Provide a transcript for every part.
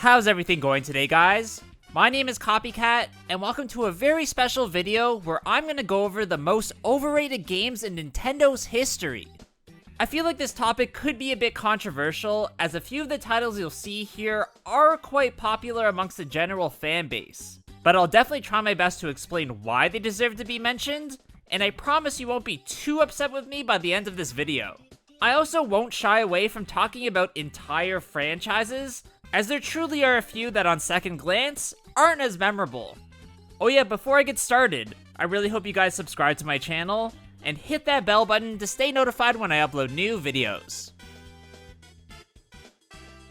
How's everything going today, guys? My name is Copycat, and welcome to a very special video where I'm gonna go over the most overrated games in Nintendo's history. I feel like this topic could be a bit controversial, as a few of the titles you'll see here are quite popular amongst the general fan base. But I'll definitely try my best to explain why they deserve to be mentioned, and I promise you won't be too upset with me by the end of this video. I also won't shy away from talking about entire franchises, as there truly are a few that on second glance aren't as memorable. Oh yeah, before I get started, I really hope you guys subscribe to my channel and hit that bell button to stay notified when I upload new videos.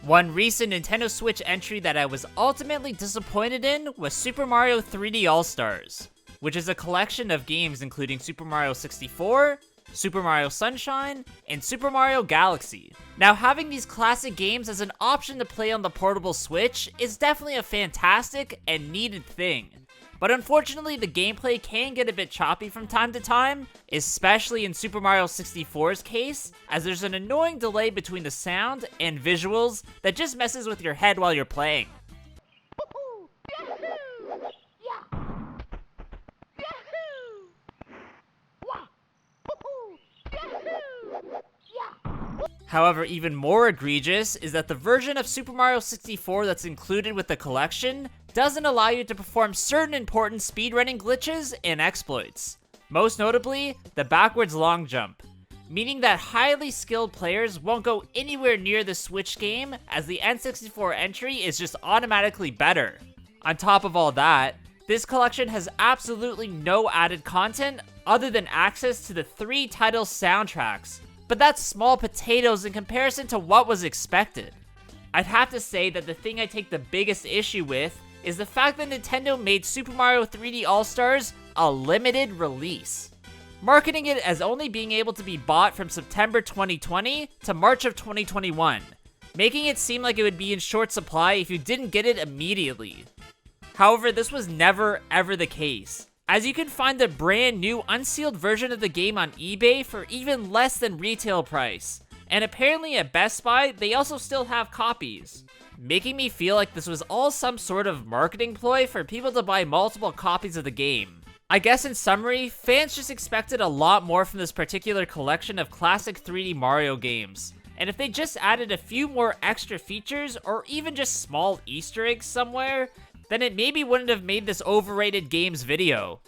One recent Nintendo Switch entry that I was ultimately disappointed in was Super Mario 3D AllStars, which is a collection of games including Super Mario 64, Super Mario Sunshine, and Super Mario Galaxy. Now, having these classic games as an option to play on the portable Switch is definitely a fantastic and needed thing. But unfortunately, the gameplay can get a bit choppy from time to time, especially in Super Mario 64's case, as there's an annoying delay between the sound and visuals that just messes with your head while you're playing. However, even more egregious is that the version of Super Mario 64 that's included with the collection doesn't allow you to perform certain important speedrunning glitches and exploits. Most notably, the backwards long jump, meaning that highly skilled players won't go anywhere near the Switch game as the N64 entry is just automatically better. On top of all that, this collection has absolutely no added content other than access to the 3 title soundtracks, but that's small potatoes in comparison to what was expected. I'd have to say that the thing I take the biggest issue with is the fact that Nintendo made Super Mario 3D AllStars a limited release, marketing it as only being able to be bought from September 2020 to March of 2021, making it seem like it would be in short supply if you didn't get it immediately. However, this was never ever the case, as you can find the brand new unsealed version of the game on eBay for even less than retail price, and apparently at Best Buy they also still have copies, making me feel like this was all some sort of marketing ploy for people to buy multiple copies of the game. I guess in summary, fans just expected a lot more from this particular collection of classic 3D Mario games, and if they just added a few more extra features or even just small Easter eggs somewhere, then it maybe wouldn't have made this overrated games video.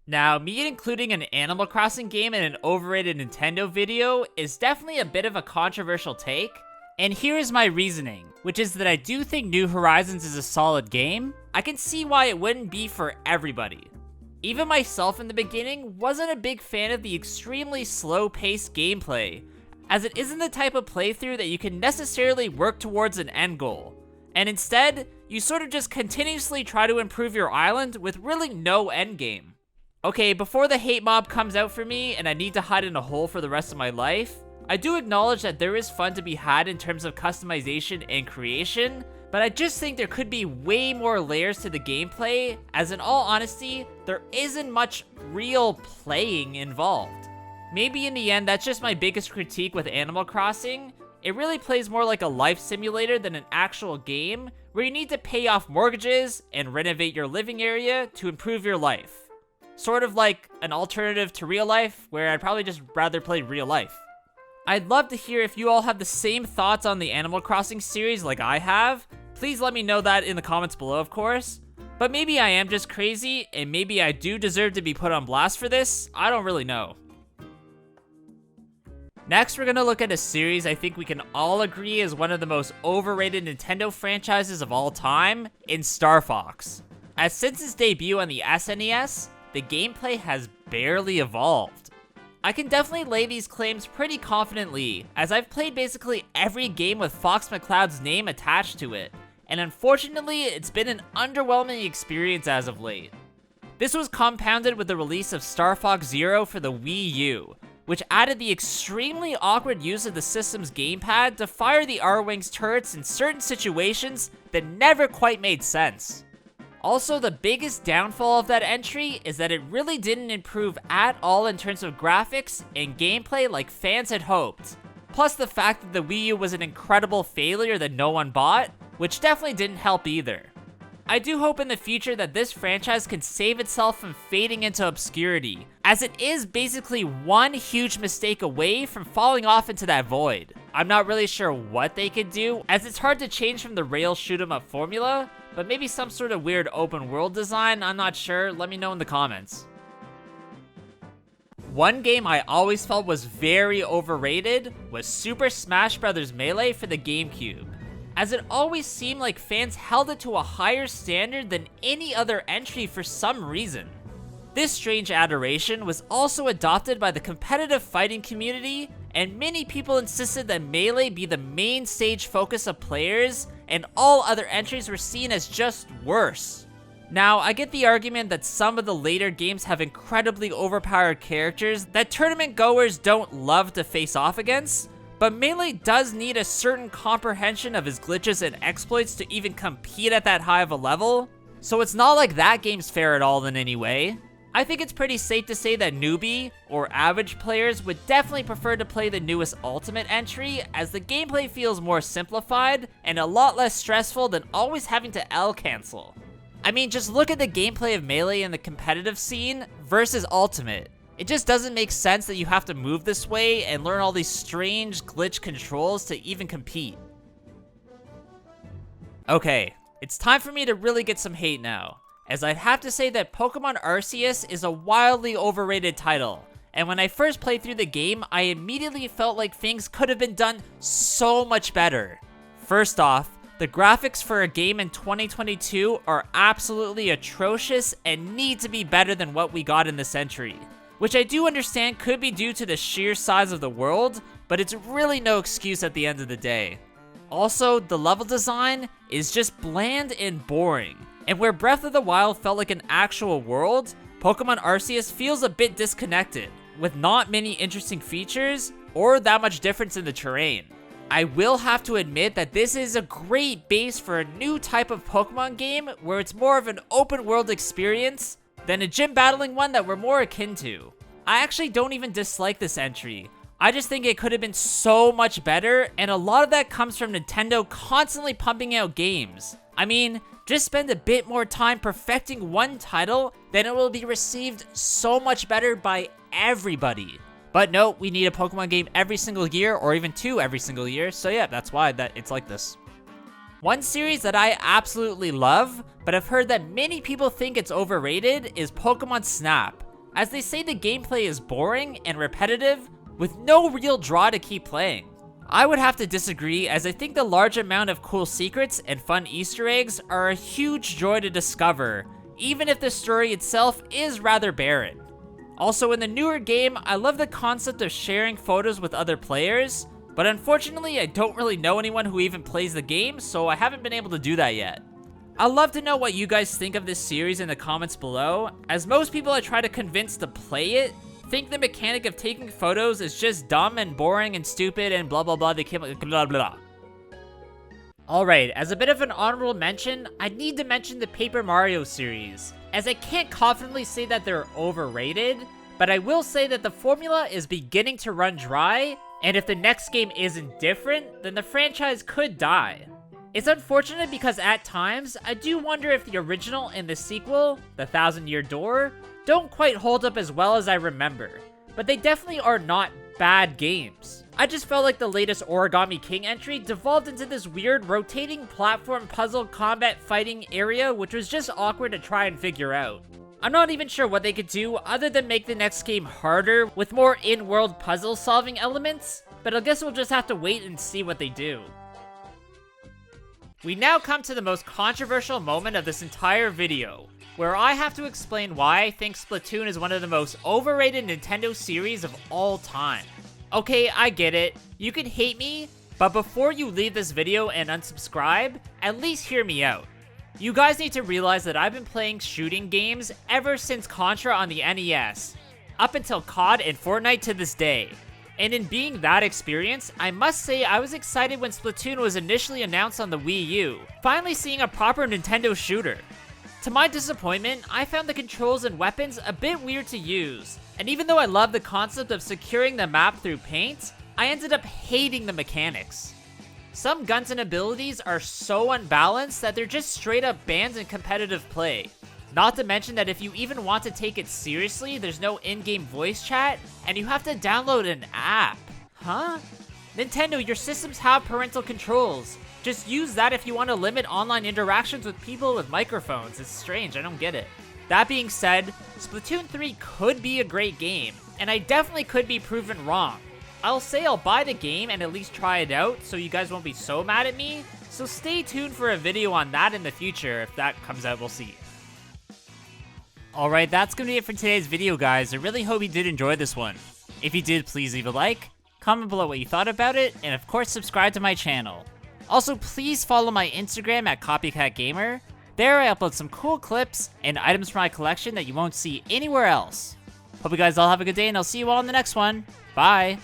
Now, me including an Animal Crossing game in an overrated Nintendo video is definitely a bit of a controversial take, and here is my reasoning, which is that I do think New Horizons is a solid game. I can see why it wouldn't be for everybody. Even myself in the beginning wasn't a big fan of the extremely slow-paced gameplay, as it isn't the type of playthrough that you can necessarily work towards an end goal. And instead, you sort of just continuously try to improve your island with really no endgame. Okay, before the hate mob comes out for me and I need to hide in a hole for the rest of my life, I do acknowledge that there is fun to be had in terms of customization and creation, but I just think there could be way more layers to the gameplay, as in all honesty, there isn't much real playing involved. Maybe in the end, that's just my biggest critique with Animal Crossing. It really plays more like a life simulator than an actual game, where you need to pay off mortgages and renovate your living area to improve your life. Sort of like an alternative to real life, where I'd probably just rather play real life. I'd love to hear if you all have the same thoughts on the Animal Crossing series like I have. Please let me know that in the comments below, of course. But maybe I am just crazy, and maybe I do deserve to be put on blast for this. I don't really know. Next, we're going to look at a series I think we can all agree is one of the most overrated Nintendo franchises of all time, in Star Fox. As since its debut on the SNES, the gameplay has barely evolved. I can definitely lay these claims pretty confidently, as I've played basically every game with Fox McCloud's name attached to it, and unfortunately, it's been an underwhelming experience as of late. This was compounded with the release of Star Fox Zero for the Wii U, which added the extremely awkward use of the system's gamepad to fire the R-Wing's turrets in certain situations that never quite made sense. Also, the biggest downfall of that entry is that it really didn't improve at all in terms of graphics and gameplay like fans had hoped. plus the fact that the Wii U was an incredible failure that no one bought, which definitely didn't help either. I do hope in the future that this franchise can save itself from fading into obscurity, as it is basically one huge mistake away from falling off into that void. I'm not really sure what they could do, as it's hard to change from the rail shoot 'em up formula, but maybe some sort of weird open world design, I'm not sure, let me know in the comments. One game I always felt was very overrated was Super Smash Bros. Melee for the GameCube, as it always seemed like fans held it to a higher standard than any other entry for some reason. This strange adoration was also adopted by the competitive fighting community, and many people insisted that Melee be the main stage focus of players, and all other entries were seen as just worse. Now, I get the argument that some of the later games have incredibly overpowered characters that tournament goers don't love to face off against, but Melee does need a certain comprehension of his glitches and exploits to even compete at that high of a level, so it's not like that game's fair at all in any way. I think it's pretty safe to say that newbie, or average players would definitely prefer to play the newest Ultimate entry, as the gameplay feels more simplified and a lot less stressful than always having to L cancel. I mean, just look at the gameplay of Melee in the competitive scene versus Ultimate. It just doesn't make sense that you have to move this way and learn all these strange glitch controls to even compete. Okay, it's time for me to really get some hate now, as I'd have to say that Pokemon Arceus is a wildly overrated title, and when I first played through the game, I immediately felt like things could have been done so much better. First off, the graphics for a game in 2022 are absolutely atrocious and need to be better than what we got in this entry, which I do understand could be due to the sheer size of the world, but it's really no excuse at the end of the day. Also, the level design is just bland and boring, and where Breath of the Wild felt like an actual world, Pokemon Arceus feels a bit disconnected, with not many interesting features or that much difference in the terrain. I will have to admit that this is a great base for a new type of Pokemon game where it's more of an open world experience than a gym battling one that we're more akin to. I actually don't even dislike this entry. I just think it could have been so much better, and a lot of that comes from Nintendo constantly pumping out games. I mean, just spend a bit more time perfecting one title, then it will be received so much better by everybody. But no, we need a Pokemon game every single year, or even two every single year, so yeah, that's why it's like this. One series that I absolutely love, but I've heard that many people think it's overrated, is Pokemon Snap, as they say the gameplay is boring and repetitive, with no real draw to keep playing. I would have to disagree, as I think the large amount of cool secrets and fun Easter eggs are a huge joy to discover, even if the story itself is rather barren. Also, in the newer game, I love the concept of sharing photos with other players, but unfortunately I don't really know anyone who even plays the game, so I haven't been able to do that yet. I'd love to know what you guys think of this series in the comments below, as most people I try to convince to play it think the mechanic of taking photos is just dumb and boring and stupid and blah blah blah, they came blah blah. Alright, as a bit of an honorable mention, I need to mention the Paper Mario series, as I can't confidently say that they're overrated, but I will say that the formula is beginning to run dry, and if the next game isn't different, then the franchise could die. It's unfortunate because at times, I do wonder if the original and the sequel, The Thousand Year Door, don't quite hold up as well as I remember, but they definitely are not bad games. I just felt like the latest Origami King entry devolved into this weird rotating platform puzzle combat fighting area, which was just awkward to try and figure out. I'm not even sure what they could do other than make the next game harder with more in-world puzzle solving elements, but I guess we'll just have to wait and see what they do. We now come to the most controversial moment of this entire video, where I have to explain why I think Splatoon is one of the most overrated Nintendo series of all time. Okay, I get it, you can hate me, but before you leave this video and unsubscribe, at least hear me out. You guys need to realize that I've been playing shooting games ever since Contra on the NES, up until COD and Fortnite to this day. And in being that experience, I must say I was excited when Splatoon was initially announced on the Wii U, finally seeing a proper Nintendo shooter. To my disappointment, I found the controls and weapons a bit weird to use, and even though I love the concept of securing the map through paint, I ended up hating the mechanics. Some guns and abilities are so unbalanced that they're just straight up banned in competitive play. Not to mention that if you even want to take it seriously, there's no in-game voice chat, and you have to download an app. Huh? Nintendo, your systems have parental controls. Just use that if you want to limit online interactions with people with microphones. It's strange, I don't get it. That being said, Splatoon 3 could be a great game, and I definitely could be proven wrong. I'll say I'll buy the game and at least try it out so you guys won't be so mad at me, so stay tuned for a video on that in the future. If that comes out, we'll see. Alright, that's gonna be it for today's video, guys. I really hope you did enjoy this one. If you did, please leave a like, comment below what you thought about it, and of course subscribe to my channel. Also, please follow my Instagram at Copycat Gamer. There I upload some cool clips and items from my collection that you won't see anywhere else. Hope you guys all have a good day, and I'll see you all in the next one. Bye!